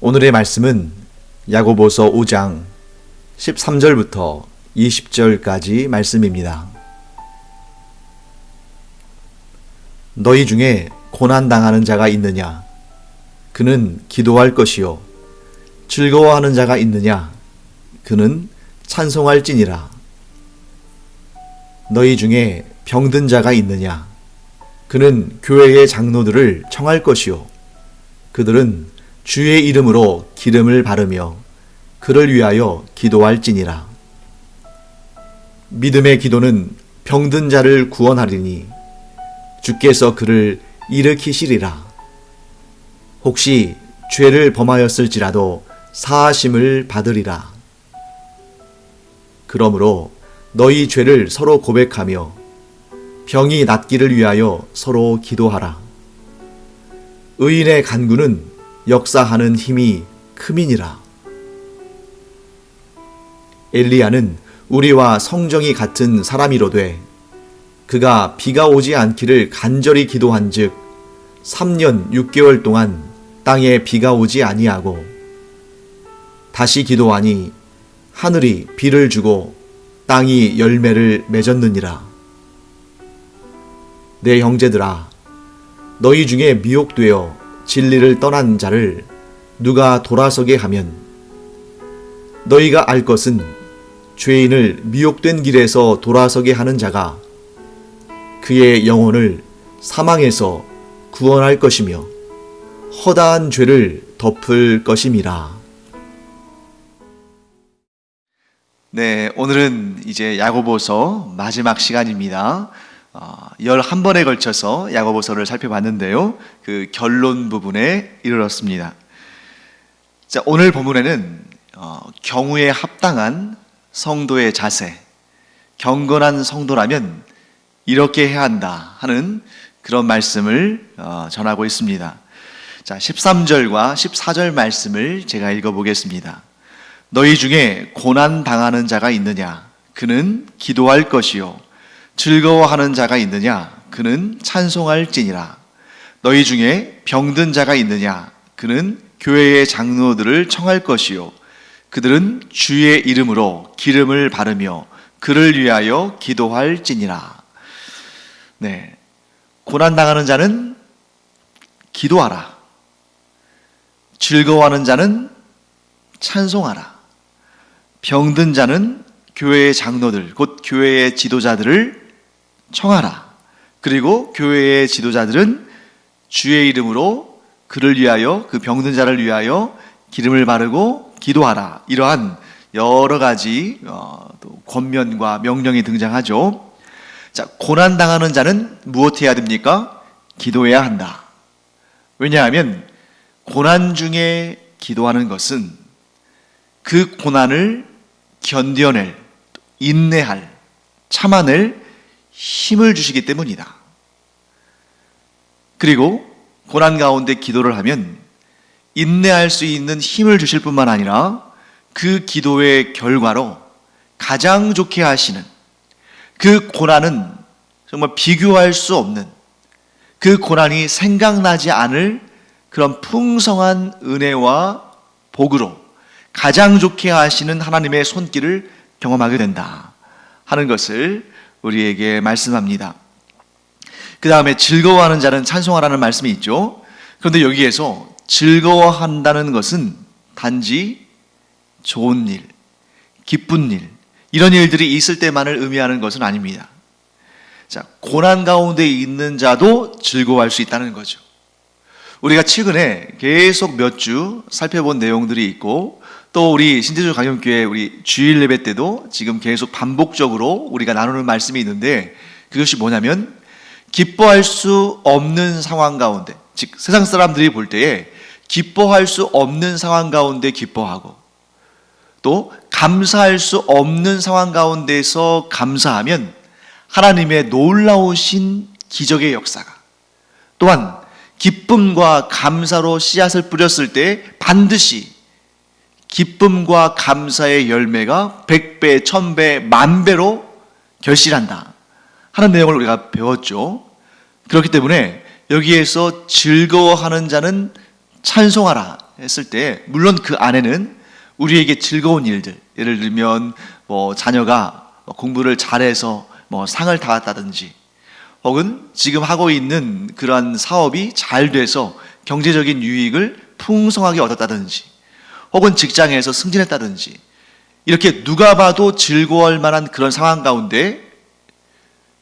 오늘의 말씀은 야고보서 5장 13절부터 20절까지 말씀입니다. 너희 중에 고난당하는 자가 있느냐? 그는 기도할 것이요. 즐거워하는 자가 있느냐? 그는 찬송할지니라. 너희 중에 병든 자가 있느냐? 그는 교회의 장로들을 청할 것이요. 그들은 주의 이름으로 기름을 바르며 그를 위하여 기도할지니라. 믿음의 기도는 병든 자를 구원하리니 주께서 그를 일으키시리라. 혹시 죄를 범하였을지라도 사하심을 받으리라. 그러므로 너희 죄를 서로 고백하며 병이 낫기를 위하여 서로 기도하라. 의인의 간구는 역사하는 힘이 크민이라. 엘리야는 우리와 성정이 같은 사람이로되 그가 비가 오지 않기를 간절히 기도한즉 3년 6개월 동안 땅에 비가 오지 아니하고 다시 기도하니 하늘이 비를 주고 땅이 열매를 맺었느니라. 내 형제들아, 너희 중에 미혹되어 진리를 떠난 자를 누가 돌아서게 하면 너희가 알 것은 죄인을 미혹된 길에서 돌아서게 하는 자가 그의 영혼을 사망에서 구원할 것이며 허다한 죄를 덮을 것임이라. 네, 오늘은 이제 야고보서 마지막 시간입니다. 11번에 걸쳐서 야고보서를 살펴봤는데요. 그 결론 부분에 이르렀습니다. 자, 오늘 본문에는 경우에 합당한 성도의 자세, 경건한 성도라면 이렇게 해야 한다 하는 그런 말씀을 전하고 있습니다. 자, 13절과 14절 말씀을 제가 읽어보겠습니다. 너희 중에 고난 당하는 자가 있느냐? 그는 기도할 것이요. 즐거워하는 자가 있느냐? 그는 찬송할지니라. 너희 중에 병든 자가 있느냐? 그는 교회의 장로들을 청할 것이요. 그들은 주의 이름으로 기름을 바르며 그를 위하여 기도할지니라. 네, 고난당하는 자는 기도하라. 즐거워하는 자는 찬송하라. 병든 자는 교회의 장로들, 곧 교회의 지도자들을 청하라. 그리고 교회의 지도자들은 주의 이름으로 그를 위하여, 그 병든 자를 위하여 기름을 바르고 기도하라. 이러한 여러 가지 또 권면과 명령이 등장하죠. 자, 고난당하는 자는 무엇해야 됩니까? 기도해야 한다. 왜냐하면 고난 중에 기도하는 것은 그 고난을 견뎌낼, 인내할, 참아낼 힘을 주시기 때문이다. 그리고 고난 가운데 기도를 하면 인내할 수 있는 힘을 주실 뿐만 아니라 그 기도의 결과로 가장 좋게 하시는, 그 고난은 정말 비교할 수 없는, 그 고난이 생각나지 않을 그런 풍성한 은혜와 복으로 가장 좋게 하시는 하나님의 손길을 경험하게 된다 하는 것을 우리에게 말씀합니다. 그 다음에 즐거워하는 자는 찬송하라는 말씀이 있죠. 그런데 여기에서 즐거워한다는 것은 단지 좋은 일, 기쁜 일, 이런 일들이 있을 때만을 의미하는 것은 아닙니다. 자, 고난 가운데 있는 자도 즐거워할 수 있다는 거죠. 우리가 최근에 계속 몇 주 살펴본 내용들이 있고, 또 우리 신대주 강염교회 우리 주일 예배 때도 지금 계속 반복적으로 우리가 나누는 말씀이 있는데, 그것이 뭐냐면 기뻐할 수 없는 상황 가운데, 즉 세상 사람들이 볼 때에 기뻐할 수 없는 상황 가운데 기뻐하고, 또 감사할 수 없는 상황 가운데서 감사하면 하나님의 놀라우신 기적의 역사가, 또한 기쁨과 감사로 씨앗을 뿌렸을 때 반드시 기쁨과 감사의 열매가 100배, 1000배, 10,000배로 결실한다 하는 내용을 우리가 배웠죠. 그렇기 때문에 여기에서 즐거워하는 자는 찬송하라, 했을 때 물론 그 안에는 우리에게 즐거운 일들, 예를 들면 뭐 자녀가 공부를 잘해서 뭐 상을 타왔다든지, 혹은 지금 하고 있는 그러한 사업이 잘 돼서 경제적인 유익을 풍성하게 얻었다든지, 혹은 직장에서 승진했다든지, 이렇게 누가 봐도 즐거워할 만한 그런 상황 가운데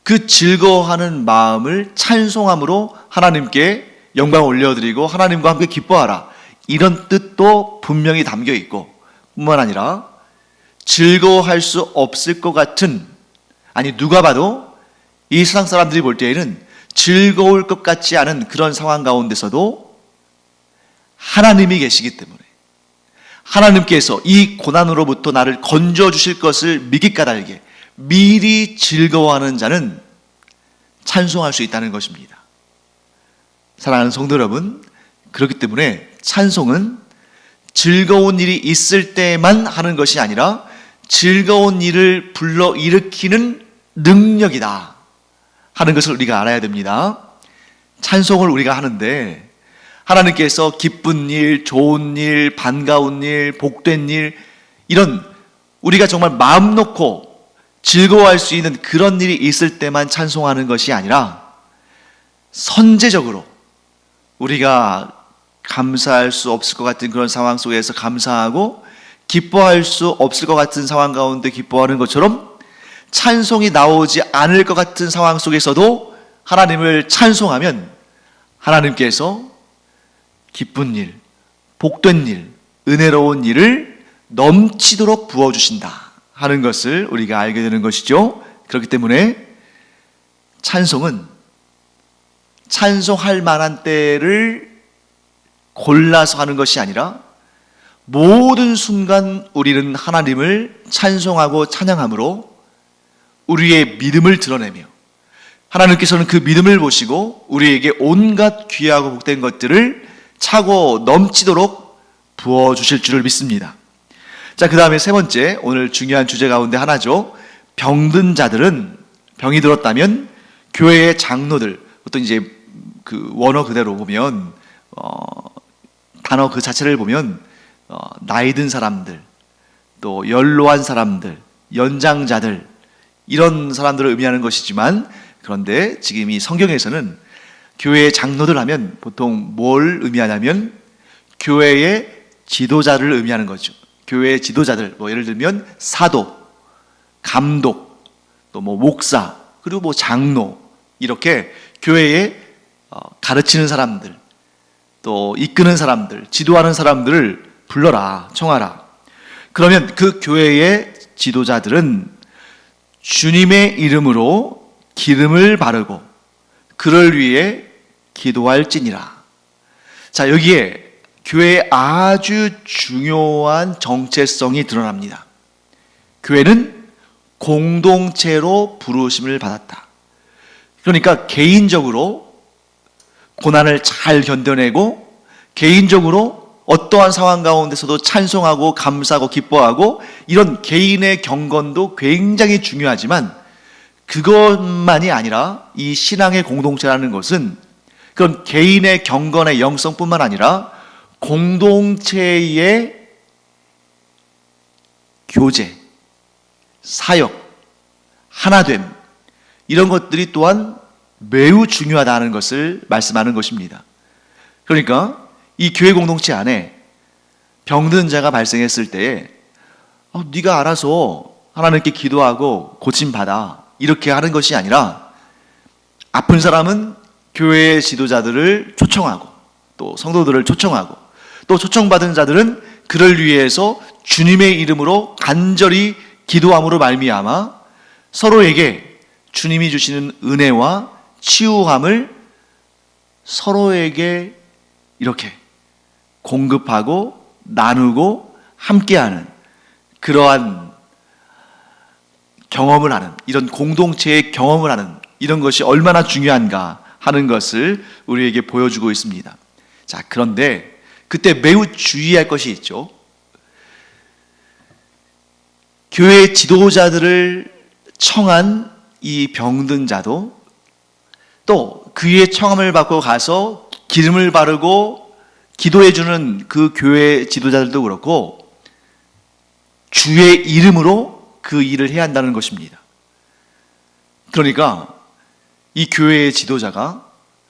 그 즐거워하는 마음을 찬송함으로 하나님께 영광 올려드리고 하나님과 함께 기뻐하라, 이런 뜻도 분명히 담겨 있고, 뿐만 아니라 즐거워할 수 없을 것 같은, 아니 누가 봐도 이 세상 사람들이 볼 때에는 즐거울 것 같지 않은 그런 상황 가운데서도 하나님이 계시기 때문에, 하나님께서 이 고난으로부터 나를 건져주실 것을 믿기 까닭에 미리 즐거워하는 자는 찬송할 수 있다는 것입니다. 사랑하는 성도 여러분, 그렇기 때문에 찬송은 즐거운 일이 있을 때만 하는 것이 아니라 즐거운 일을 불러일으키는 능력이다 하는 것을 우리가 알아야 됩니다. 찬송을 우리가 하는데 하나님께서 기쁜 일, 좋은 일, 반가운 일, 복된 일, 이런 우리가 정말 마음 놓고 즐거워할 수 있는 그런 일이 있을 때만 찬송하는 것이 아니라 선제적으로 우리가 감사할 수 없을 것 같은 그런 상황 속에서 감사하고 기뻐할 수 없을 것 같은 상황 가운데 기뻐하는 것처럼 찬송이 나오지 않을 것 같은 상황 속에서도 하나님을 찬송하면 하나님께서 기쁜 일, 복된 일, 은혜로운 일을 넘치도록 부어주신다 하는 것을 우리가 알게 되는 것이죠. 그렇기 때문에 찬송은 찬송할 만한 때를 골라서 하는 것이 아니라 모든 순간 우리는 하나님을 찬송하고 찬양함으로 우리의 믿음을 드러내며 하나님께서는 그 믿음을 보시고 우리에게 온갖 귀하고 복된 것들을 차고 넘치도록 부어주실 줄을 믿습니다. 자, 그 다음에 세 번째, 오늘 중요한 주제 가운데 하나죠. 병든 자들은, 병이 들었다면 교회의 장로들, 어떤 이제 그 원어 그대로 보면 단어 그 자체를 보면 나이 든 사람들, 또 연로한 사람들, 연장자들, 이런 사람들을 의미하는 것이지만, 그런데 지금 이 성경에서는 교회의 장로들 하면 보통 뭘 의미하냐면 교회의 지도자를 의미하는 거죠. 교회의 지도자들, 뭐 예를 들면 사도, 감독, 또 뭐 목사, 그리고 뭐 장로, 이렇게 교회에 가르치는 사람들, 또 이끄는 사람들, 지도하는 사람들을 불러라, 청하라. 그러면 그 교회의 지도자들은 주님의 이름으로 기름을 바르고 그를 위해 기도할지니라. 자, 여기에 교회의 아주 중요한 정체성이 드러납니다. 교회는 공동체로 부르심을 받았다. 그러니까 개인적으로 고난을 잘 견뎌내고 개인적으로 어떠한 상황 가운데서도 찬송하고 감사하고 기뻐하고 이런 개인의 경건도 굉장히 중요하지만 그것만이 아니라 이 신앙의 공동체라는 것은 그런 개인의 경건의 영성뿐만 아니라 공동체의 교제, 사역, 하나됨, 이런 것들이 또한 매우 중요하다는 것을 말씀하는 것입니다. 그러니까 이 교회 공동체 안에 병든 자가 발생했을 때에 네가 알아서 하나님께 기도하고 고침받아, 이렇게 하는 것이 아니라 아픈 사람은 교회의 지도자들을 초청하고 또 성도들을 초청하고 또 초청받은 자들은 그를 위해서 주님의 이름으로 간절히 기도함으로 말미암아 서로에게 주님이 주시는 은혜와 치유함을 서로에게 이렇게 공급하고 나누고 함께하는 그러한 경험을 하는, 이런 공동체의 경험을 하는, 이런 것이 얼마나 중요한가 하는 것을 우리에게 보여주고 있습니다. 자, 그런데 그때 매우 주의할 것이 있죠. 교회 지도자들을 청한 이 병든 자도 또 그의 청함을 받고 가서 기름을 바르고 기도해주는 그 교회 지도자들도 그렇고 주의 이름으로 그 일을 해야 한다는 것입니다. 그러니까 이 교회의 지도자가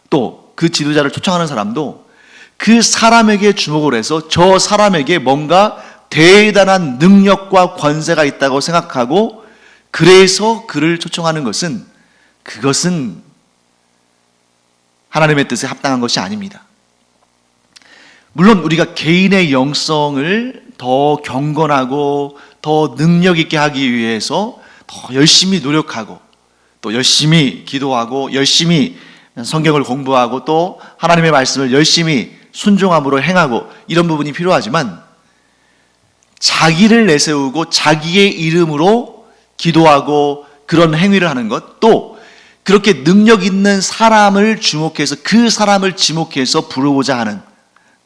또 그 지도자를 초청하는 사람도 그 사람에게 주목을 해서 저 사람에게 뭔가 대단한 능력과 권세가 있다고 생각하고 그래서 그를 초청하는 것은 그것은 하나님의 뜻에 합당한 것이 아닙니다. 물론 우리가 개인의 영성을 더 경건하고 더 능력 있게 하기 위해서 더 열심히 노력하고 또 열심히 기도하고 열심히 성경을 공부하고 또 하나님의 말씀을 열심히 순종함으로 행하고 이런 부분이 필요하지만 자기를 내세우고 자기의 이름으로 기도하고 그런 행위를 하는 것, 또 그렇게 능력 있는 사람을 주목해서 그 사람을 지목해서 부르고자 하는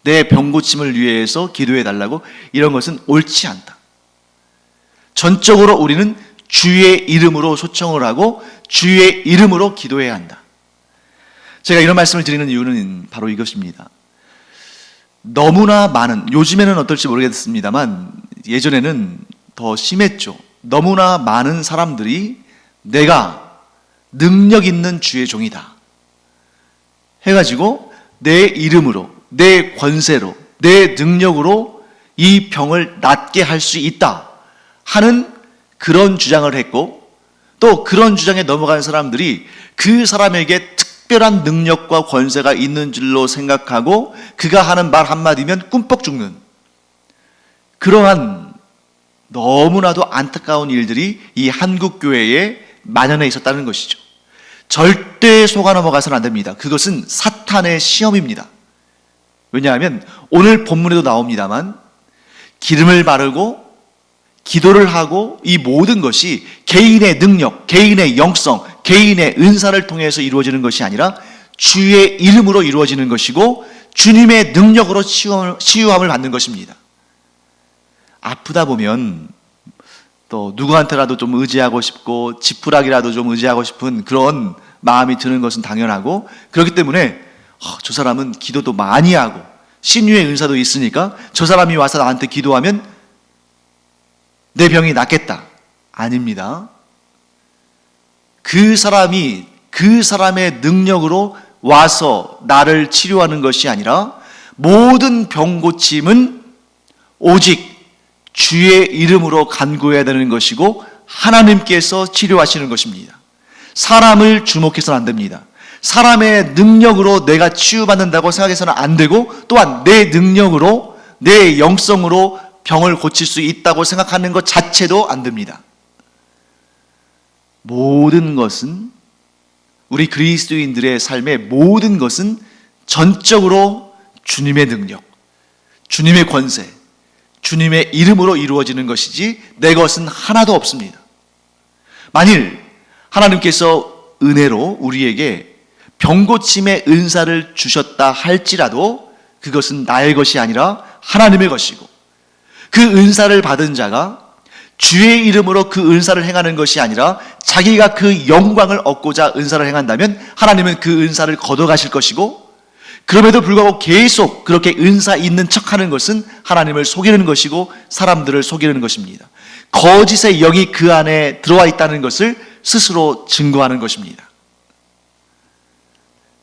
내 병고침을 위해서 기도해 달라고, 이런 것은 옳지 않다. 전적으로 우리는 주의 이름으로 초청을 하고 주의 이름으로 기도해야 한다. 제가 이런 말씀을 드리는 이유는 바로 이것입니다. 너무나 많은, 요즘에는 어떨지 모르겠습니다만 예전에는 더 심했죠. 너무나 많은 사람들이 내가 능력 있는 주의 종이다 해가지고 내 이름으로, 내 권세로, 내 능력으로 이 병을 낫게 할 수 있다 하는 그런 주장을 했고, 또 그런 주장에 넘어가는 사람들이 그 사람에게 특별한 능력과 권세가 있는 줄로 생각하고 그가 하는 말 한마디면 꿈뻑 죽는 그러한 너무나도 안타까운 일들이 이 한국 교회에 만연해 있었다는 것이죠. 절대 속아 넘어가서는 안 됩니다. 그것은 사탄의 시험입니다. 왜냐하면 오늘 본문에도 나옵니다만 기름을 바르고 기도를 하고 이 모든 것이 개인의 능력, 개인의 영성, 개인의 은사를 통해서 이루어지는 것이 아니라 주의 이름으로 이루어지는 것이고 주님의 능력으로 치유함을 받는 것입니다. 아프다 보면 또 누구한테라도 좀 의지하고 싶고 지푸라기라도 좀 의지하고 싶은 그런 마음이 드는 것은 당연하고, 그렇기 때문에 저 사람은 기도도 많이 하고 신유의 은사도 있으니까 저 사람이 와서 나한테 기도하면 내 병이 낫겠다. 아닙니다. 그 사람이 그 사람의 능력으로 와서 나를 치료하는 것이 아니라 모든 병 고침은 오직 주의 이름으로 간구해야 되는 것이고 하나님께서 치료하시는 것입니다. 사람을 주목해서는 안 됩니다. 사람의 능력으로 내가 치유받는다고 생각해서는 안 되고, 또한 내 능력으로, 내 영성으로 병을 고칠 수 있다고 생각하는 것 자체도 안 됩니다. 모든 것은, 우리 그리스도인들의 삶의 모든 것은 전적으로 주님의 능력, 주님의 권세, 주님의 이름으로 이루어지는 것이지 내 것은 하나도 없습니다. 만일 하나님께서 은혜로 우리에게 병고침의 은사를 주셨다 할지라도 그것은 나의 것이 아니라 하나님의 것이고, 그 은사를 받은 자가 주의 이름으로 그 은사를 행하는 것이 아니라 자기가 그 영광을 얻고자 은사를 행한다면 하나님은 그 은사를 걷어가실 것이고, 그럼에도 불구하고 계속 그렇게 은사 있는 척하는 것은 하나님을 속이는 것이고 사람들을 속이는 것입니다. 거짓의 영이 그 안에 들어와 있다는 것을 스스로 증거하는 것입니다.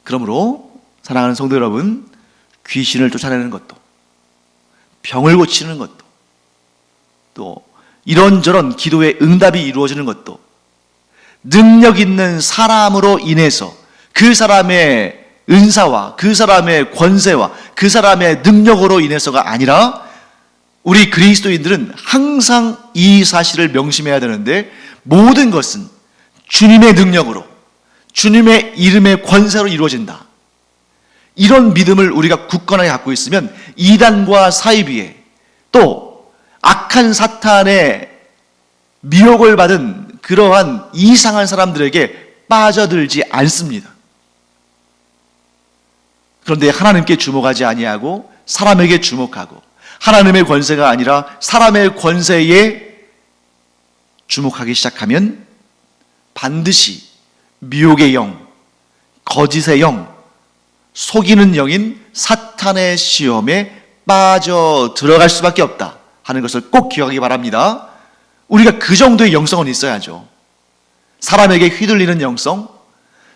그러므로 사랑하는 성도 여러분, 귀신을 쫓아내는 것도, 병을 고치는 것도, 또 이런저런 기도의 응답이 이루어지는 것도 능력 있는 사람으로 인해서 그 사람의 은사와 그 사람의 권세와 그 사람의 능력으로 인해서가 아니라, 우리 그리스도인들은 항상 이 사실을 명심해야 되는데, 모든 것은 주님의 능력으로, 주님의 이름의 권세로 이루어진다. 이런 믿음을 우리가 굳건하게 갖고 있으면 이단과 사이비에, 또 악한 사탄의 미혹을 받은 그러한 이상한 사람들에게 빠져들지 않습니다. 그런데 하나님께 주목하지 아니하고 사람에게 주목하고, 하나님의 권세가 아니라 사람의 권세에 주목하기 시작하면 반드시 미혹의 영, 거짓의 영, 속이는 영인 사탄의 시험에 빠져 들어갈 수밖에 없다 하는 것을 꼭 기억하기 바랍니다. 우리가 그 정도의 영성은 있어야죠. 사람에게 휘둘리는 영성,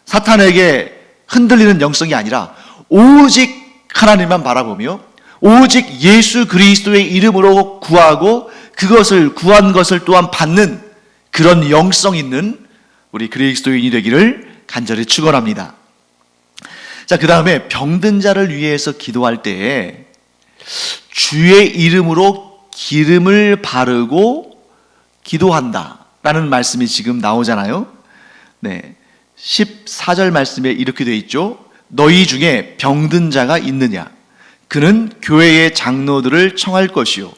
사탄에게 흔들리는 영성이 아니라 오직 하나님만 바라보며 오직 예수 그리스도의 이름으로 구하고 그것을 구한 것을 또한 받는 그런 영성 있는 우리 그리스도인이 되기를 간절히 축원합니다. 자, 그 다음에 병든 자를 위해서 기도할 때에 주의 이름으로 기름을 바르고 기도한다라는 말씀이 지금 나오잖아요. 네, 14절 말씀에 이렇게 되어 있죠. 너희 중에 병든 자가 있느냐? 그는 교회의 장로들을 청할 것이요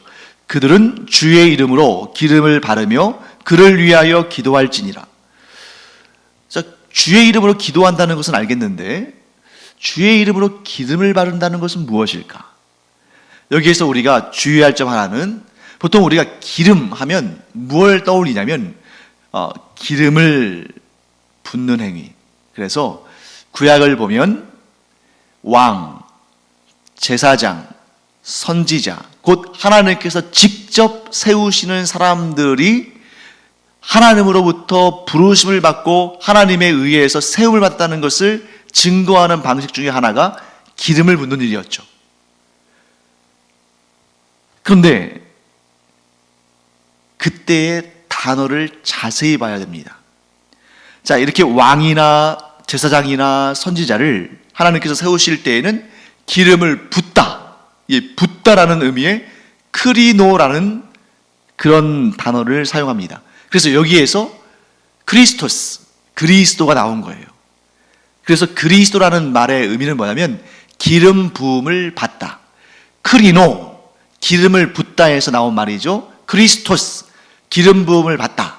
그들은 주의 이름으로 기름을 바르며 그를 위하여 기도할지니라. 자, 주의 이름으로 기도한다는 것은 알겠는데 주의 이름으로 기름을 바른다는 것은 무엇일까? 여기에서 우리가 주의할 점 하나는 보통 우리가 기름 하면 무엇을 떠올리냐면 기름을 붓는 행위. 그래서 구약을 보면 왕, 제사장, 선지자, 곧 하나님께서 직접 세우시는 사람들이 하나님으로부터 부르심을 받고 하나님에 의해서 세움을 받았다는 것을 증거하는 방식 중에 하나가 기름을 붓는 일이었죠. 그런데 그때의 단어를 자세히 봐야 됩니다. 자, 이렇게 왕이나 제사장이나 선지자를 하나님께서 세우실 때에는 기름을 붓다, 붓다라는 의미의 크리노라는 그런 단어를 사용합니다. 그래서 여기에서 크리스토스, 그리스도가 나온 거예요. 그래서 그리스도라는 말의 의미는 뭐냐면 기름 부음을 받다. 크리노, 기름을 붓다에서 나온 말이죠. 크리스토스, 기름 부음을 받다.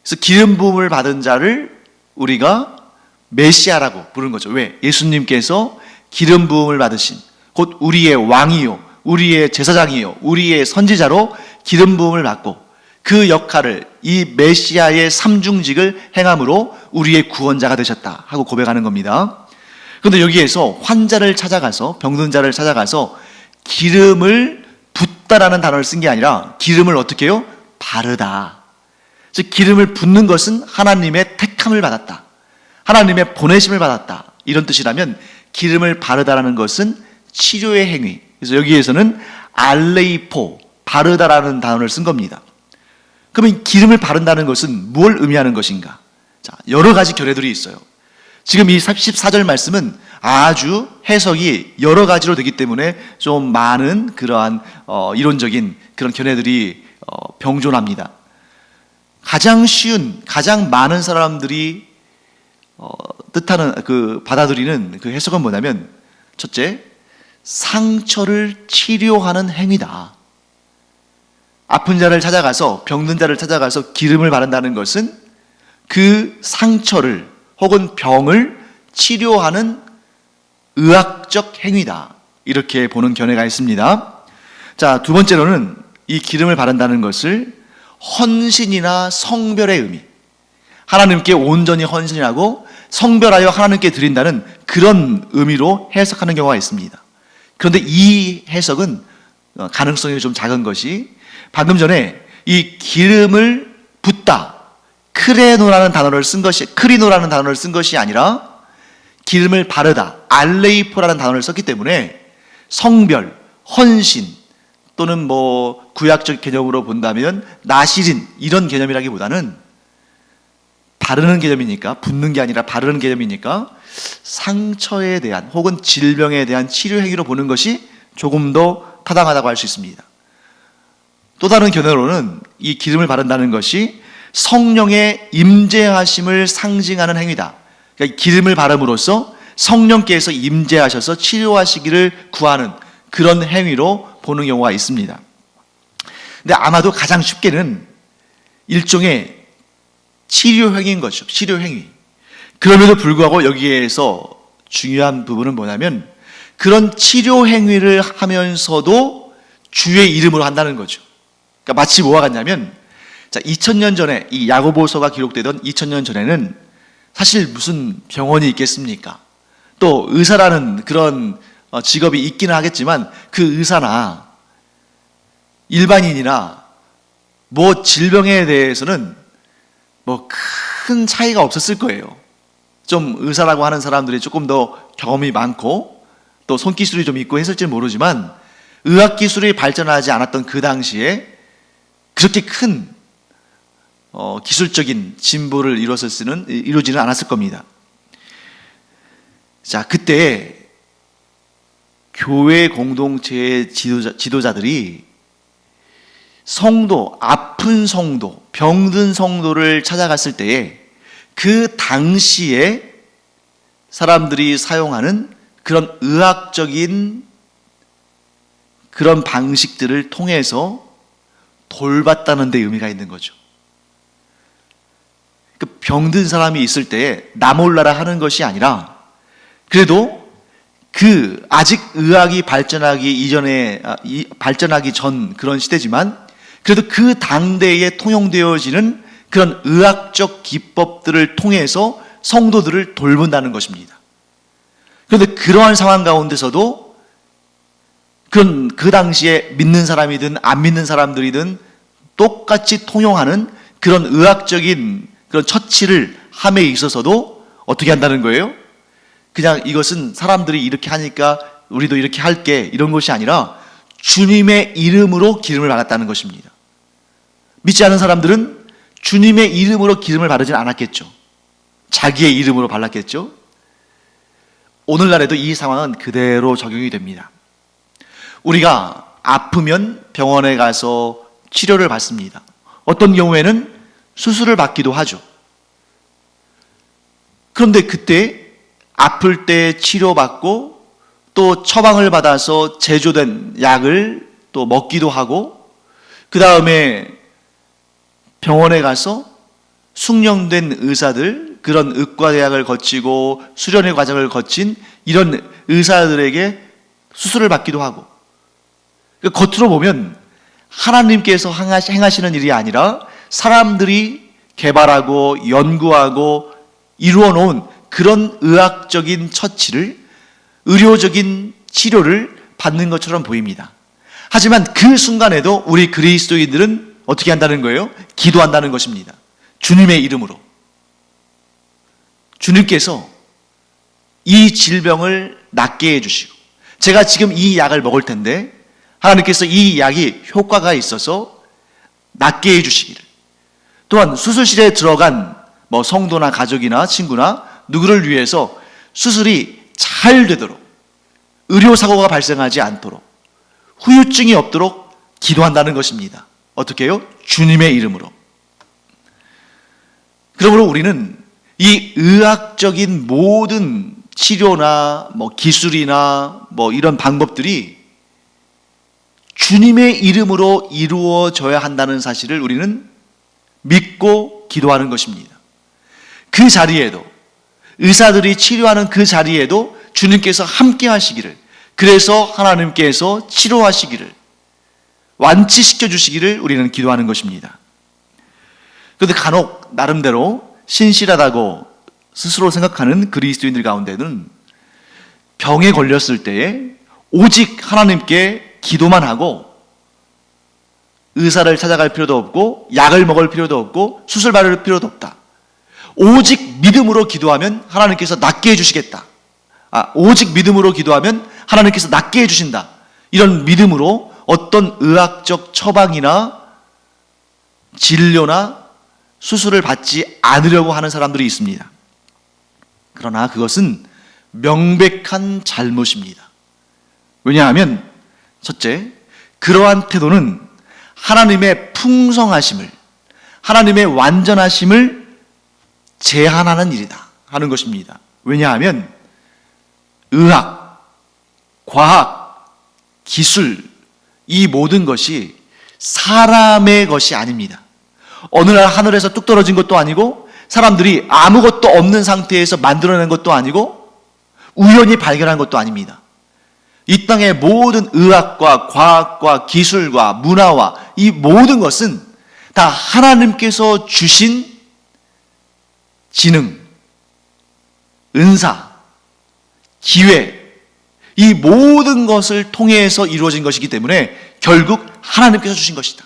그래서 기름 부음을 받은 자를 우리가 메시아라고 부르는 거죠. 왜? 예수님께서 기름 부음을 받으신 곧 우리의 왕이요, 우리의 제사장이요, 우리의 선지자로 기름 부음을 받고 그 역할을 이 메시아의 삼중직을 행함으로 우리의 구원자가 되셨다 하고 고백하는 겁니다. 그런데 여기에서 환자를 찾아가서 병든 자를 찾아가서 기름을 붓다라는 단어를 쓴 게 아니라 기름을 어떻게 해요? 바르다. 즉 기름을 붓는 것은 하나님의 택함을 받았다, 하나님의 보내심을 받았다, 이런 뜻이라면 기름을 바르다라는 것은 치료의 행위. 그래서 여기에서는 알레이포, 바르다라는 단어를 쓴 겁니다. 그러면 기름을 바른다는 것은 뭘 의미하는 것인가? 자, 여러 가지 견해들이 있어요. 지금 이 14절 말씀은 아주 해석이 여러 가지로 되기 때문에 좀 많은 그러한 이론적인 그런 견해들이 병존합니다. 가장 쉬운, 가장 많은 사람들이 뜻하는 받아들이는 그 해석은 뭐냐면 첫째, 상처를 치료하는 행위다. 아픈 자를 찾아가서 병든 자를 찾아가서 기름을 바른다는 것은 그 상처를 혹은 병을 치료하는 의학적 행위다. 이렇게 보는 견해가 있습니다. 자, 두 번째로는 이 기름을 바른다는 것을 헌신이나 성별의 의미, 하나님께 온전히 헌신하고 성별하여 하나님께 드린다는 그런 의미로 해석하는 경우가 있습니다. 그런데 이 해석은 가능성이 좀 작은 것이 방금 전에 이 기름을 붓다, 크리노라는 단어를 쓴 것이 아니라 기름을 바르다, 알레이포라는 단어를 썼기 때문에 성별, 헌신 또는 구약적 개념으로 본다면 나시린 이런 개념이라기보다는 바르는 개념이니까, 붓는 게 아니라 바르는 개념이니까 상처에 대한 혹은 질병에 대한 치료 행위로 보는 것이 조금 더 타당하다고 할 수 있습니다. 또 다른 견해로는 이 기름을 바른다는 것이 성령의 임재하심을 상징하는 행위다. 그러니까 기름을 바름으로써 성령께서 임재하셔서 치료하시기를 구하는 그런 행위로 보는 경우가 있습니다. 근데 아마도 가장 쉽게는 일종의 치료 행위인 거죠. 치료 행위. 그럼에도 불구하고 여기에서 중요한 부분은 뭐냐면 그런 치료 행위를 하면서도 주의 이름으로 한다는 거죠. 그러니까 마치 뭐와 같냐면, 자, 2000년 전에 이 야고보서가 기록되던 2000년 전에는 사실 무슨 병원이 있겠습니까? 또 의사라는 그런 직업이 있기는 하겠지만 그 의사나 일반인이나 뭐 질병에 대해서는 뭐 큰 차이가 없었을 거예요. 좀 의사라고 하는 사람들이 조금 더 경험이 많고 또 손기술이 좀 있고 했을지 모르지만 의학기술이 발전하지 않았던 그 당시에 그렇게 큰 기술적인 진보를 이루지는 않았을 겁니다. 자, 그때 교회 공동체의 지도자들이 성도, 아픈 성도, 병든 성도를 찾아갔을 때에 그 당시에 사람들이 사용하는 그런 의학적인 그런 방식들을 통해서 돌봤다는 데 의미가 있는 거죠. 그 병든 사람이 있을 때에 나 몰라라 하는 것이 아니라 그래도 그 아직 의학이 발전하기 전 그런 시대지만 그래도 그 당대에 통용되어지는 그런 의학적 기법들을 통해서 성도들을 돌본다는 것입니다. 그런데 그러한 상황 가운데서도 그 당시에 믿는 사람이든 안 믿는 사람들이든 똑같이 통용하는 그런 의학적인 그런 처치를 함에 있어서도 어떻게 한다는 거예요? 그냥 이것은 사람들이 이렇게 하니까 우리도 이렇게 할게 이런 것이 아니라 주님의 이름으로 기름을 받았다는 것입니다. 믿지 않은 사람들은 주님의 이름으로 기름을 바르진 않았겠죠. 자기의 이름으로 발랐겠죠. 오늘날에도 이 상황은 그대로 적용이 됩니다. 우리가 아프면 병원에 가서 치료를 받습니다. 어떤 경우에는 수술을 받기도 하죠. 그런데 그때 아플 때 치료받고 또 처방을 받아서 제조된 약을 또 먹기도 하고 그 다음에 병원에 가서 숙련된 의사들, 그런 의과대학을 거치고 수련의 과정을 거친 이런 의사들에게 수술을 받기도 하고 겉으로 보면 하나님께서 행하시는 일이 아니라 사람들이 개발하고 연구하고 이루어 놓은 그런 의학적인 처치를 의료적인 치료를 받는 것처럼 보입니다. 하지만 그 순간에도 우리 그리스도인들은 어떻게 한다는 거예요? 기도한다는 것입니다. 주님의 이름으로. 주님께서 이 질병을 낫게 해주시고 제가 지금 이 약을 먹을 텐데 하나님께서 이 약이 효과가 있어서 낫게 해주시기를 또한 수술실에 들어간 뭐 성도나 가족이나 친구나 누구를 위해서 수술이 잘 되도록 의료사고가 발생하지 않도록 후유증이 없도록 기도한다는 것입니다. 어떻게 해요? 주님의 이름으로. 그러므로 우리는 이 의학적인 모든 치료나 뭐 기술이나 뭐 이런 방법들이 주님의 이름으로 이루어져야 한다는 사실을 우리는 믿고 기도하는 것입니다. 그 자리에도 의사들이 치료하는 그 자리에도 주님께서 함께 하시기를 그래서 하나님께서 치료하시기를 완치시켜 주시기를 우리는 기도하는 것입니다. 그런데 간혹 나름대로 신실하다고 스스로 생각하는 그리스도인들 가운데는 병에 걸렸을 때에 오직 하나님께 기도만 하고 의사를 찾아갈 필요도 없고 약을 먹을 필요도 없고 수술 받을 필요도 없다. 오직 믿음으로 기도하면 하나님께서 낫게 해주시겠다. 오직 믿음으로 기도하면 하나님께서 낫게 해주신다. 이런 믿음으로 어떤 의학적 처방이나 진료나 수술을 받지 않으려고 하는 사람들이 있습니다. 그러나 그것은 명백한 잘못입니다. 왜냐하면 첫째, 그러한 태도는 하나님의 풍성하심을, 하나님의 완전하심을 제한하는 일이다 하는 것입니다. 왜냐하면 의학, 과학, 기술 이 모든 것이 사람의 것이 아닙니다. 어느 날 하늘에서 뚝 떨어진 것도 아니고 사람들이 아무것도 없는 상태에서 만들어낸 것도 아니고 우연히 발견한 것도 아닙니다. 이 땅의 모든 의학과 과학과 기술과 문화와 이 모든 것은 다 하나님께서 주신 지능, 은사, 기회, 이 모든 것을 통해서 이루어진 것이기 때문에 결국 하나님께서 주신 것이다.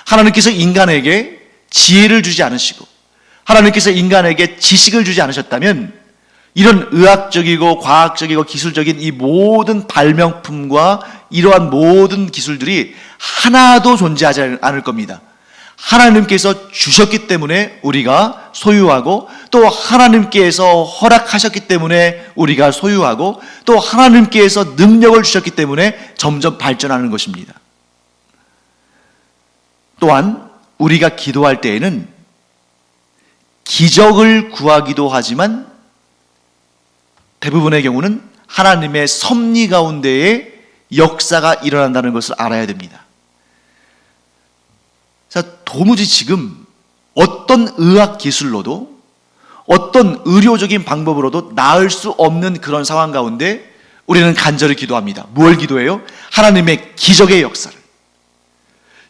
하나님께서 인간에게 지혜를 주지 않으시고 하나님께서 인간에게 지식을 주지 않으셨다면 이런 의학적이고 과학적이고 기술적인 이 모든 발명품과 이러한 모든 기술들이 하나도 존재하지 않을 겁니다. 하나님께서 주셨기 때문에 우리가 소유하고 또 하나님께서 허락하셨기 때문에 우리가 소유하고 또 하나님께서 능력을 주셨기 때문에 점점 발전하는 것입니다. 또한 우리가 기도할 때에는 기적을 구하기도 하지만 대부분의 경우는 하나님의 섭리 가운데에 역사가 일어난다는 것을 알아야 됩니다. 자, 도무지 지금 어떤 의학 기술로도 어떤 의료적인 방법으로도 나을 수 없는 그런 상황 가운데 우리는 간절히 기도합니다. 뭘 기도해요? 하나님의 기적의 역사를.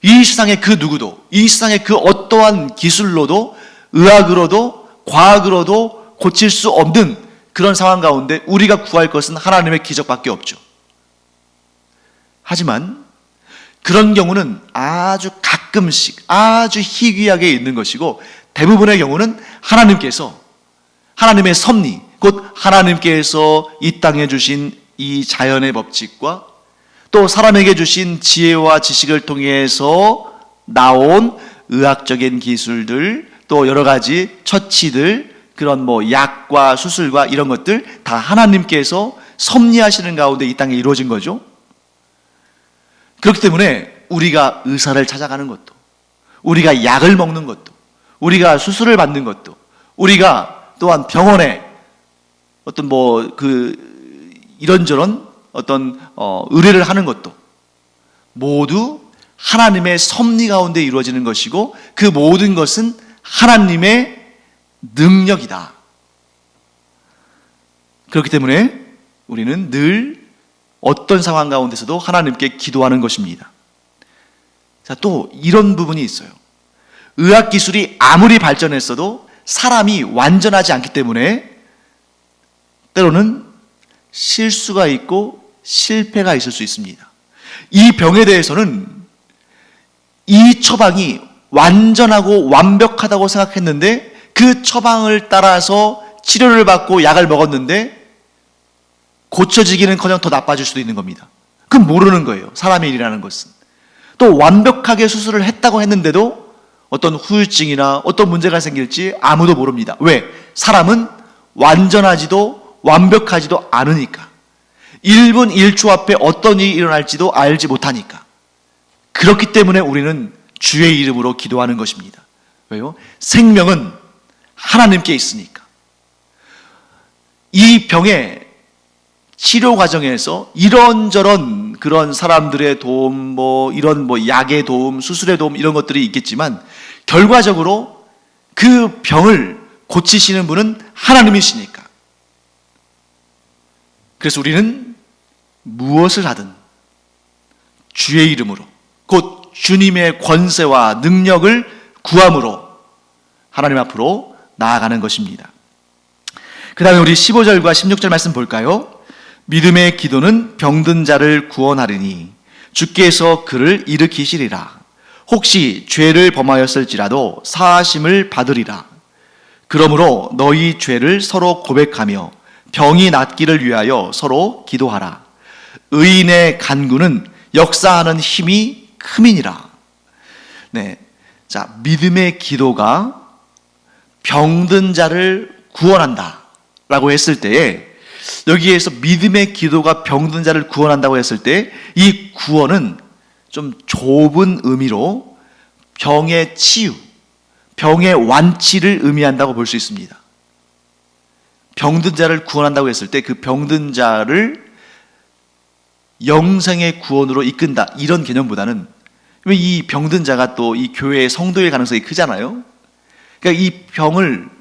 이 세상의 그 누구도, 이 세상의 그 어떠한 기술로도 의학으로도 과학으로도 고칠 수 없는 그런 상황 가운데 우리가 구할 것은 하나님의 기적밖에 없죠. 하지만 그런 경우는 아주 가끔씩 아주 희귀하게 있는 것이고 대부분의 경우는 하나님께서 하나님의 섭리, 곧 하나님께서 이 땅에 주신 이 자연의 법칙과 또 사람에게 주신 지혜와 지식을 통해서 나온 의학적인 기술들, 또 여러 가지 처치들, 그런 약과 수술과 이런 것들 다 하나님께서 섭리하시는 가운데 이 땅에 이루어진 거죠. 그렇기 때문에 우리가 의사를 찾아가는 것도, 우리가 약을 먹는 것도, 우리가 수술을 받는 것도, 우리가 또한 병원에 어떤 이런저런 어떤 의뢰를 하는 것도 모두 하나님의 섭리 가운데 이루어지는 것이고 그 모든 것은 하나님의 능력이다. 그렇기 때문에 우리는 늘 어떤 상황 가운데서도 하나님께 기도하는 것입니다. 자, 또 이런 부분이 있어요. 의학 기술이 아무리 발전했어도 사람이 완전하지 않기 때문에 때로는 실수가 있고 실패가 있을 수 있습니다. 이 병에 대해서는 이 처방이 완전하고 완벽하다고 생각했는데 그 처방을 따라서 치료를 받고 약을 먹었는데 고쳐지기는커녕 더 나빠질 수도 있는 겁니다. 그건 모르는 거예요. 사람의 일이라는 것은. 또 완벽하게 수술을 했다고 했는데도 어떤 후유증이나 어떤 문제가 생길지 아무도 모릅니다. 왜? 사람은 완전하지도 완벽하지도 않으니까. 1분 1초 앞에 어떤 일이 일어날지도 알지 못하니까. 그렇기 때문에 우리는 주의 이름으로 기도하는 것입니다. 왜요? 생명은 하나님께 있으니까. 이 병의 치료 과정에서 이런저런 그런 사람들의 도움, 이런 약의 도움, 수술의 도움 이런 것들이 있겠지만 결과적으로 그 병을 고치시는 분은 하나님이시니까. 그래서 우리는 무엇을 하든 주의 이름으로 곧 주님의 권세와 능력을 구함으로 하나님 앞으로 나아가는 것입니다. 그 다음에 우리 15절과 16절 말씀 볼까요? 믿음의 기도는 병든 자를 구원하리니 주께서 그를 일으키시리라. 혹시 죄를 범하였을지라도 사하심을 받으리라. 그러므로 너희 죄를 서로 고백하며 병이 낫기를 위하여 서로 기도하라. 의인의 간구는 역사하는 힘이 큼이니라. 네, 자, 믿음의 기도가 병든 자를 구원한다라고 했을 때에 여기에서 믿음의 기도가 병든 자를 구원한다고 했을 때 이 구원은 좀 좁은 의미로 병의 치유, 병의 완치를 의미한다고 볼 수 있습니다. 병든 자를 구원한다고 했을 때 그 병든 자를 영생의 구원으로 이끈다 이런 개념보다는 이 병든 자가 또 이 교회의 성도일 가능성이 크잖아요. 그러니까 이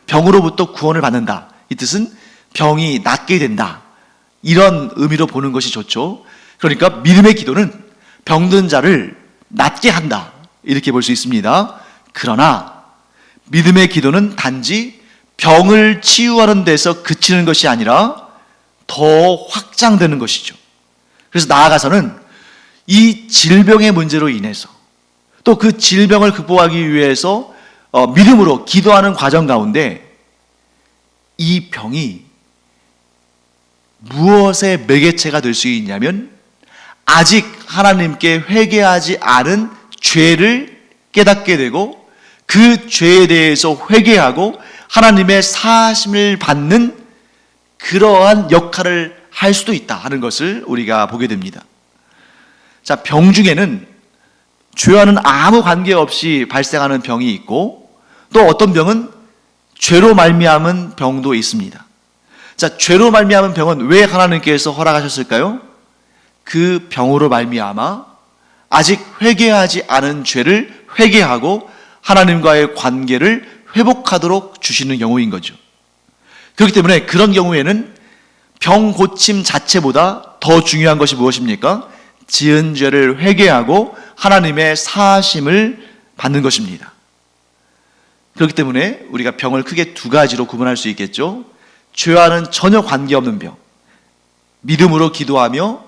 병으로부터 구원을 받는다. 이 뜻은 병이 낫게 된다. 이런 의미로 보는 것이 좋죠. 그러니까 믿음의 기도는 병든 자를 낫게 한다. 이렇게 볼 수 있습니다. 그러나 믿음의 기도는 단지 병을 치유하는 데서 그치는 것이 아니라 더 확장되는 것이죠. 그래서 나아가서는 이 질병의 문제로 인해서 또 그 질병을 극복하기 위해서 믿음으로 기도하는 과정 가운데 이 병이 무엇의 매개체가 될 수 있냐면 아직 하나님께 회개하지 않은 죄를 깨닫게 되고 그 죄에 대해서 회개하고 하나님의 사하심을 받는 그러한 역할을 할 수도 있다 하는 것을 우리가 보게 됩니다. 자, 병 중에는 죄와는 아무 관계없이 발생하는 병이 있고 또 어떤 병은 죄로 말미암은 병도 있습니다. 자, 죄로 말미암은 병은 왜 하나님께서 허락하셨을까요? 그 병으로 말미암아 아직 회개하지 않은 죄를 회개하고 하나님과의 관계를 회복하도록 주시는 경우인 거죠. 그렇기 때문에 그런 경우에는 병 고침 자체보다 더 중요한 것이 무엇입니까? 지은 죄를 회개하고 하나님의 사하심을 받는 것입니다. 그렇기 때문에 우리가 병을 크게 두 가지로 구분할 수 있겠죠. 죄와는 전혀 관계없는 병, 믿음으로 기도하며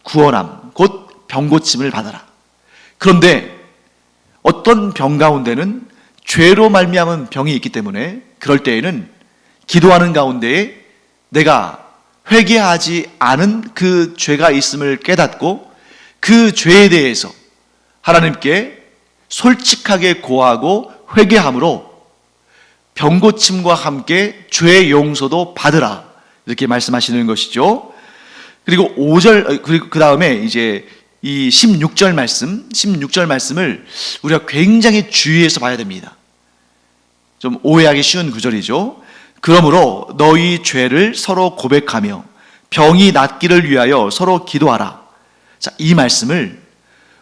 구원함, 곧 병고침을 받아라. 그런데 어떤 병 가운데는 죄로 말미암은 병이 있기 때문에 그럴 때에는 기도하는 가운데에 내가 회개하지 않은 그 죄가 있음을 깨닫고 그 죄에 대해서 하나님께 솔직하게 고하고 회개함으로 병고침과 함께 죄의 용서도 받으라 이렇게 말씀하시는 것이죠. 그리고 5절 그리고 그 다음에 이제 이 16절 말씀을 우리가 굉장히 주의해서 봐야 됩니다. 좀 오해하기 쉬운 구절이죠. 그러므로 너희 죄를 서로 고백하며 병이 낫기를 위하여 서로 기도하라. 자, 이 말씀을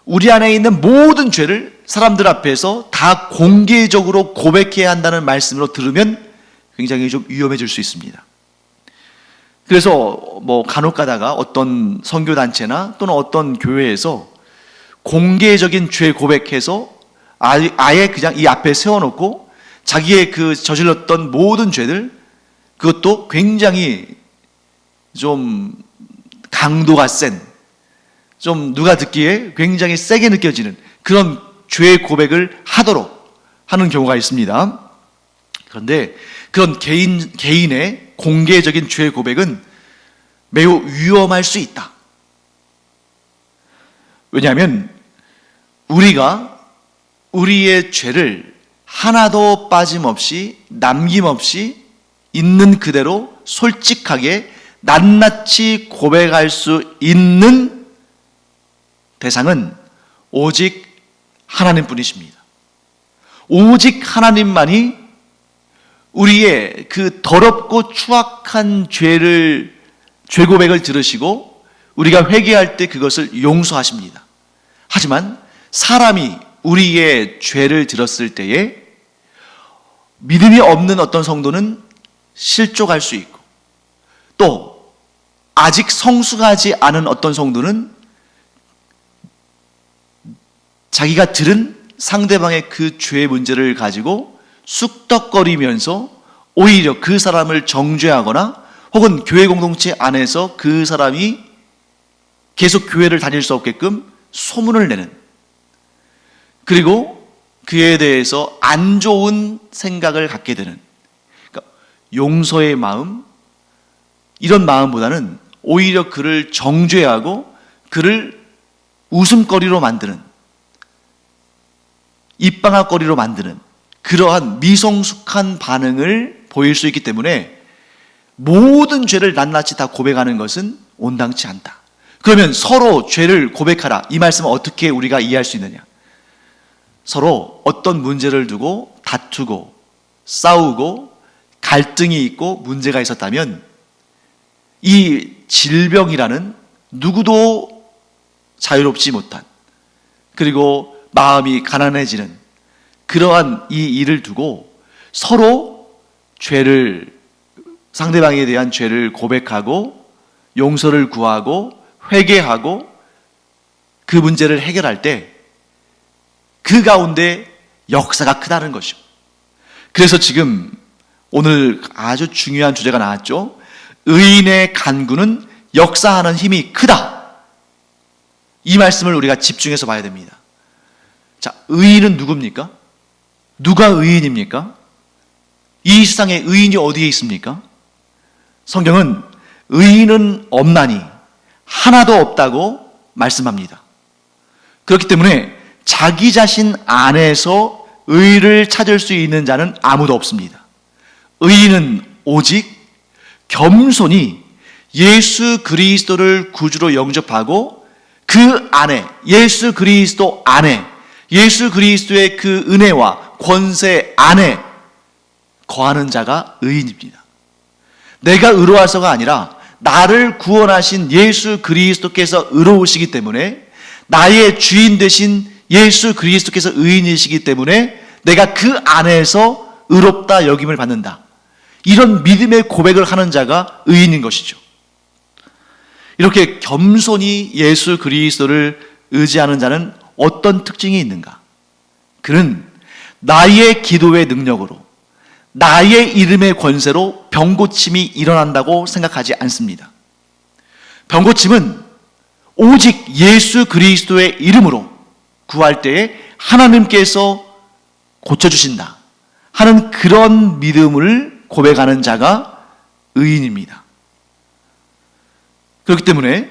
우리 안에 있는 모든 죄를 사람들 앞에서 다 공개적으로 고백해야 한다는 말씀으로 들으면 굉장히 좀 위험해질 수 있습니다. 그래서 간혹 가다가 어떤 선교단체나 또는 어떤 교회에서 공개적인 죄 고백해서 아예 그냥 이 앞에 세워놓고 자기의 그 저질렀던 모든 죄들, 그것도 굉장히 좀 강도가 센, 좀 누가 듣기에 굉장히 세게 느껴지는 그런 죄 고백을 하도록 하는 경우가 있습니다. 그런데 그런 개인의 공개적인 죄 고백은 매우 위험할 수 있다. 왜냐하면 우리가 우리의 죄를 하나도 빠짐없이 남김없이 있는 그대로 솔직하게 낱낱이 고백할 수 있는 대상은 오직 하나님뿐이십니다. 오직 하나님만이 우리의 그 더럽고 추악한 죄 고백을 들으시고 우리가 회개할 때 그것을 용서하십니다. 하지만 사람이 우리의 죄를 들었을 때에 믿음이 없는 어떤 성도는 실족할 수 있고 또 아직 성숙하지 않은 어떤 성도는 자기가 들은 상대방의 그 죄의 문제를 가지고 쑥덕거리면서 오히려 그 사람을 정죄하거나 혹은 교회 공동체 안에서 그 사람이 계속 교회를 다닐 수 없게끔 소문을 내는, 그리고 그에 대해서 안 좋은 생각을 갖게 되는, 그러니까 용서의 마음, 이런 마음보다는 오히려 그를 정죄하고 그를 웃음거리로 만드는, 입방아거리로 만드는 그러한 미성숙한 반응을 보일 수 있기 때문에 모든 죄를 낱낱이 다 고백하는 것은 온당치 않다. 그러면 서로 죄를 고백하라, 이 말씀은 어떻게 우리가 이해할 수 있느냐? 서로 어떤 문제를 두고 다투고 싸우고 갈등이 있고 문제가 있었다면 이 질병이라는 누구도 자유롭지 못한, 그리고 마음이 가난해지는 그러한 이 일을 두고 서로 죄를, 상대방에 대한 죄를 고백하고 용서를 구하고 회개하고 그 문제를 해결할 때 그 가운데 역사가 크다는 것이죠. 그래서 지금 오늘 아주 중요한 주제가 나왔죠. 의인의 간구는 역사하는 힘이 크다. 이 말씀을 우리가 집중해서 봐야 됩니다. 자, 의인은 누굽니까? 누가 의인입니까? 이 세상에 의인이 어디에 있습니까? 성경은 의인은 없나니 하나도 없다고 말씀합니다. 그렇기 때문에 자기 자신 안에서 의를 찾을 수 있는 자는 아무도 없습니다. 의인은 오직 겸손히 예수 그리스도를 구주로 영접하고 그 안에, 예수 그리스도 안에, 예수 그리스도의 그 은혜와 권세 안에 거하는 자가 의인입니다. 내가 의로워서가 아니라 나를 구원하신 예수 그리스도께서 의로우시기 때문에, 나의 주인 되신 예수 그리스도께서 의인이시기 때문에 내가 그 안에서 의롭다 여김을 받는다. 이런 믿음의 고백을 하는 자가 의인인 것이죠. 이렇게 겸손히 예수 그리스도를 의지하는 자는 어떤 특징이 있는가? 그는 나의 기도의 능력으로, 나의 이름의 권세로 병고침이 일어난다고 생각하지 않습니다. 병고침은 오직 예수 그리스도의 이름으로 구할 때에 하나님께서 고쳐주신다 하는 그런 믿음을 고백하는 자가 의인입니다. 그렇기 때문에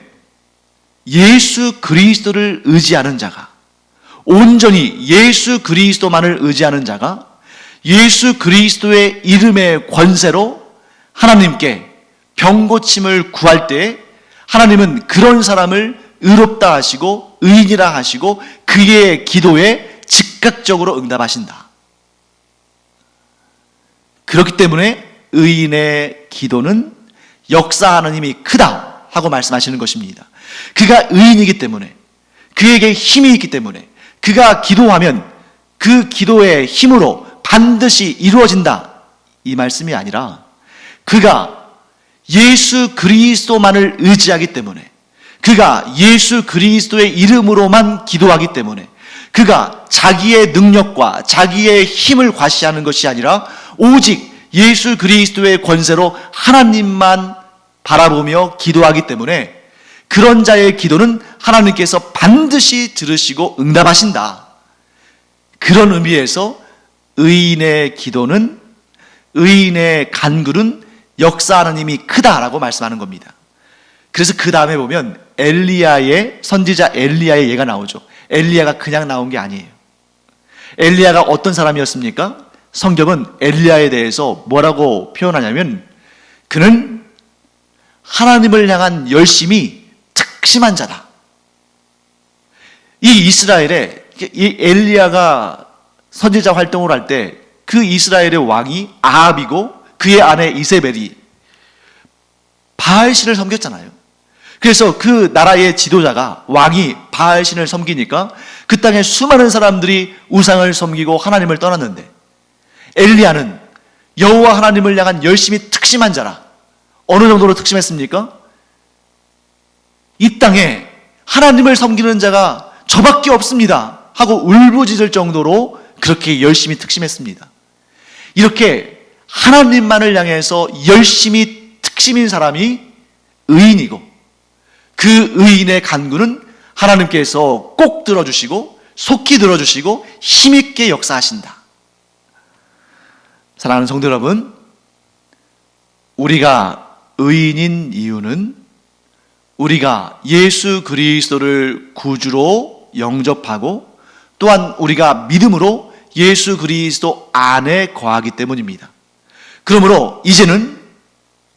예수 그리스도를 의지하는 자가, 온전히 예수 그리스도만을 의지하는 자가 예수 그리스도의 이름의 권세로 하나님께 병고침을 구할 때에 하나님은 그런 사람을 의롭다 하시고 의인이라 하시고 그의 기도에 즉각적으로 응답하신다. 그렇기 때문에 의인의 기도는 역사하는 힘이 크다 하고 말씀하시는 것입니다. 그가 의인이기 때문에, 그에게 힘이 있기 때문에, 그가 기도하면 그 기도의 힘으로 반드시 이루어진다, 이 말씀이 아니라 그가 예수 그리스도만을 의지하기 때문에, 그가 예수 그리스도의 이름으로만 기도하기 때문에, 그가 자기의 능력과 자기의 힘을 과시하는 것이 아니라 오직 예수 그리스도의 권세로 하나님만 바라보며 기도하기 때문에 그런 자의 기도는 하나님께서 반드시 들으시고 응답하신다. 그런 의미에서 의인의 기도는, 의인의 간구는 역사하는 힘이 크다라고 말씀하는 겁니다. 그래서 그 다음에 보면 엘리야의, 선지자 엘리야의 예가 나오죠. 엘리야가 그냥 나온 게 아니에요. 엘리야가 어떤 사람이었습니까? 성경은 엘리야에 대해서 뭐라고 표현하냐면 그는 하나님을 향한 열심이 특심한 자다. 이 이스라엘에, 이 엘리야가 선지자 활동을 할 때 그 이스라엘의 왕이 아합이고 그의 아내 이세벨이 바알신을 섬겼잖아요. 그래서 그 나라의 지도자가, 왕이 바알신을 섬기니까 그 땅에 수많은 사람들이 우상을 섬기고 하나님을 떠났는데, 엘리야는 여호와 하나님을 향한 열심이 특심한 자라. 어느 정도로 특심했습니까? 이 땅에 하나님을 섬기는 자가 저밖에 없습니다 하고 울부짖을 정도로 그렇게 열심히 특심했습니다. 이렇게 하나님만을 향해서 열심히 특심인 사람이 의인이고, 그 의인의 간구는 하나님께서 꼭 들어주시고 속히 들어주시고 힘있게 역사하신다. 사랑하는 성도 여러분, 우리가 의인인 이유는 우리가 예수 그리스도를 구주로 영접하고 또한 우리가 믿음으로 예수 그리스도 안에 거하기 때문입니다. 그러므로 이제는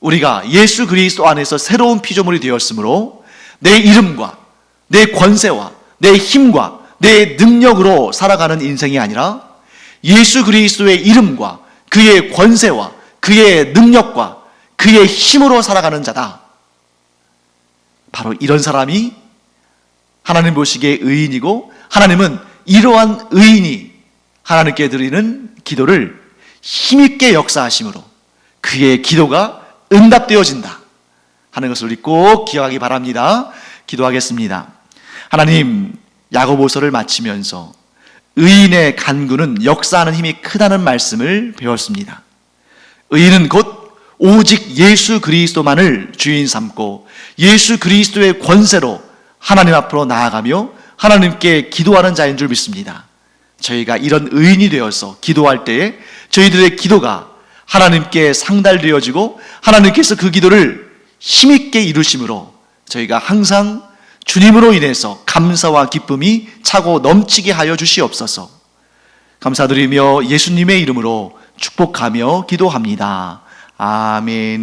우리가 예수 그리스도 안에서 새로운 피조물이 되었으므로 내 이름과 내 권세와 내 힘과 내 능력으로 살아가는 인생이 아니라 예수 그리스도의 이름과 그의 권세와 그의 능력과 그의 힘으로 살아가는 자다. 바로 이런 사람이 하나님 보시기에 의인이고, 하나님은 이러한 의인이 하나님께 드리는 기도를 힘있게 역사하심으로 그의 기도가 응답되어진다 하는 것을 우리 꼭 기억하기 바랍니다. 기도하겠습니다. 하나님, 야고보서를 마치면서 의인의 간구는 역사하는 힘이 크다는 말씀을 배웠습니다. 의인은 곧 오직 예수 그리스도만을 주인 삼고 예수 그리스도의 권세로 하나님 앞으로 나아가며 하나님께 기도하는 자인 줄 믿습니다. 저희가 이런 의인이 되어서 기도할 때에 저희들의 기도가 하나님께 상달되어지고 하나님께서 그 기도를 힘있게 이루심으로 저희가 항상 주님으로 인해서 감사와 기쁨이 차고 넘치게 하여 주시옵소서. 감사드리며 예수님의 이름으로 축복하며 기도합니다. 아멘.